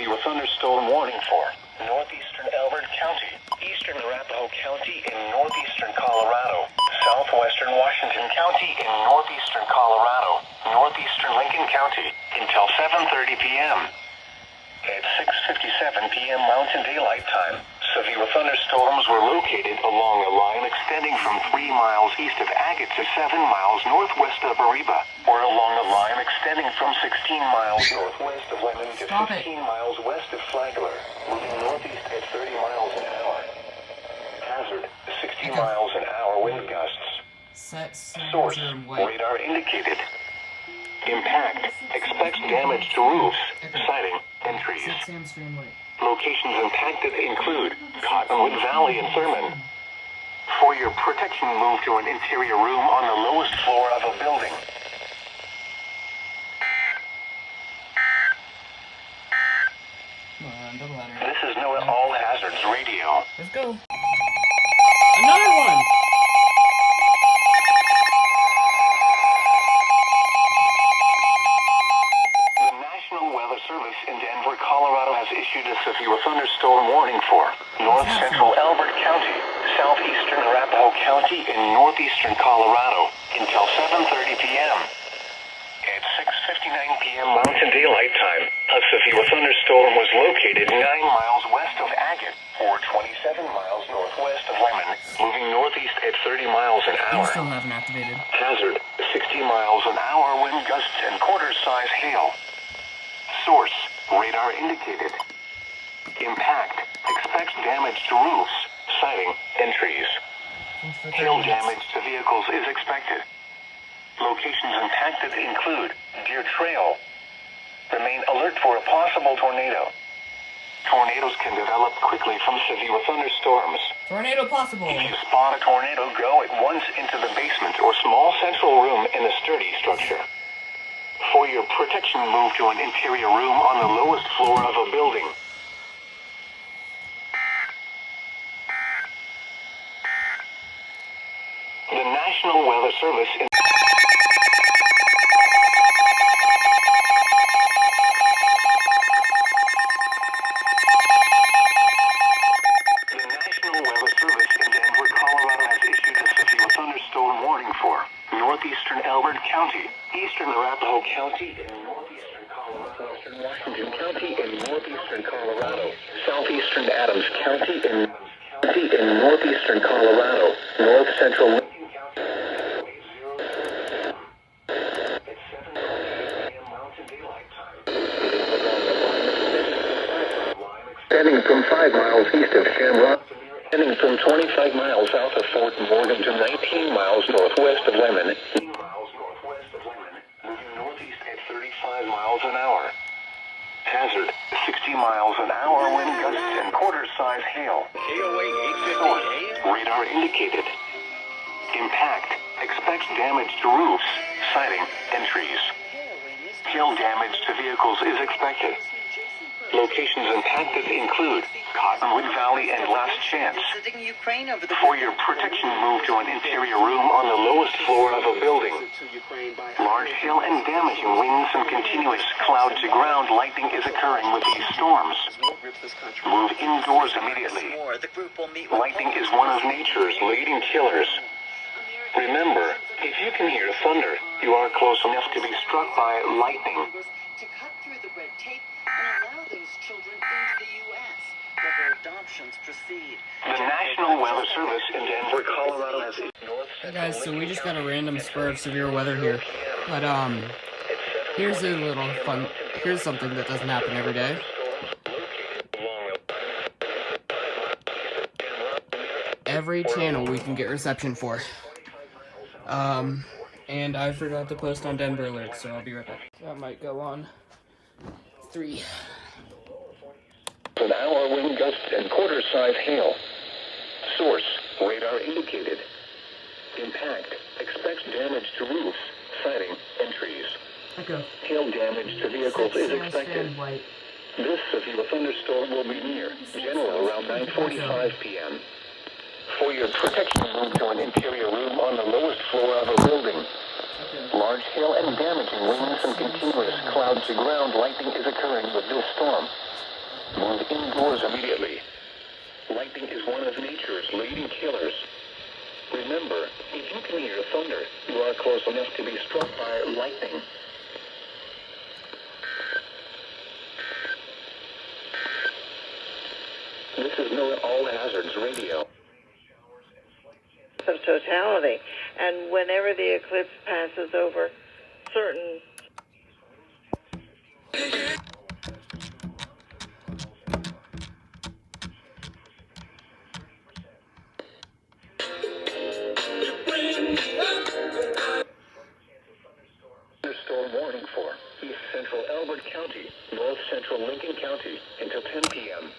severe thunderstorm warning for northeastern Elbert County, eastern Arapahoe County in northeastern Colorado, southwestern Washington County in northeastern Colorado, northeastern Lincoln County until 7:30 p.m. At 6:57 p.m. Mountain Daylight Time, severe thunderstorms were located along a line extending from 3 miles east of Agate to 7 miles northwest of Ariba, or along a line extending from 16 miles northwest of Lemon to 15 miles west of Flagler, moving northeast at 30 miles an hour. Hazard, 60 miles an hour wind gusts. Source, radar indicated. Impact, expects damage to roofs, siding, and trees. Locations impacted include Cottonwood Valley and Thurman. For your protection, move to an interior room on the lowest floor of a building. Come on, double ladder. This is NOAA All Hazards Radio. Let's go. Another one! Service in Denver, Colorado has issued a severe thunderstorm warning for north central Elbert County, southeastern Arapahoe County, and northeastern Colorado until 7:30 p.m. At 6:59 p.m. Mountain Daylight Time, a severe thunderstorm was located 9 miles west of Agate, or 27 miles northwest of Lemon, moving northeast at 30 miles an hour. Still haven't activated. Hazard, 60 miles an hour wind gusts and quarter-size hail. Source, radar indicated. Impact, expects damage to roofs, siding, and trees. Hail damage to vehicles is expected. Locations impacted include Deer Trail. Remain alert for a possible tornado. Tornadoes can develop quickly from severe thunderstorms. Tornado possible. If you spot a tornado, go at once into the basement or small central room in a sturdy structure. For your protection, move to an interior room on the lowest floor of a building. The National Weather Service in Denver, Colorado has issued a severe thunderstorm warning for northeastern Elbert County, eastern Arapahoe County, and northeastern Colorado, western Washington County, and northeastern Colorado, southeastern Adams County, and northeastern Colorado, north central Lincoln County. At 7:30 p.m. Mountain Daylight Time, extending from 5 miles east of Shamrock, extending from 25 miles south of Fort Morgan to 19 miles northwest of Lemon, moving northeast at 35 miles an hour. Hazard, 60 miles an hour wind gusts and quarter-size hail. Source, radar indicated. Impact, expects damage to roofs, siding, and trees. Hail damage to vehicles is expected. Locations impacted include Cottonwood Valley and Last Chance. For your protection, move to an interior room on the lowest floor of a building. Large hail and damaging winds and continuous cloud-to-ground lightning is occurring with these storms. Move indoors immediately. Lightning is one of nature's leading killers. Remember, if you can hear thunder, you are close enough to be struck by lightning. To cut through the red tape and allow those children into the EAS, where their adoptions proceed. The National Weather Service in Denver, Colorado has Hey guys, so we just got a random spur of severe weather here. But here's a little fun, here's something that doesn't happen every day. Every channel we can get reception for. And I forgot to post on Denver Alert, so I'll be right back. That might go on 3. An hour wind gusts and quarter-size hail. Source, radar indicated. Impact, expects damage to roofs, siding, and trees. Okay. Hail damage to vehicles is expected. This severe thunderstorm will be near general around 9:45 p.m. For your protection, move to an interior room on the lowest floor of a building. Large hail and damaging winds and continuous cloud-to-ground lightning is occurring with this storm. Move indoors immediately. Lightning is one of nature's leading killers. Remember, if you can hear thunder, you are close enough to be struck by lightning. This is NOAA All Hazards Radio. Of totality, and whenever the eclipse passes over certain Thunderstorm warning for East Central Elbert County, North Central Lincoln County until 10 p.m.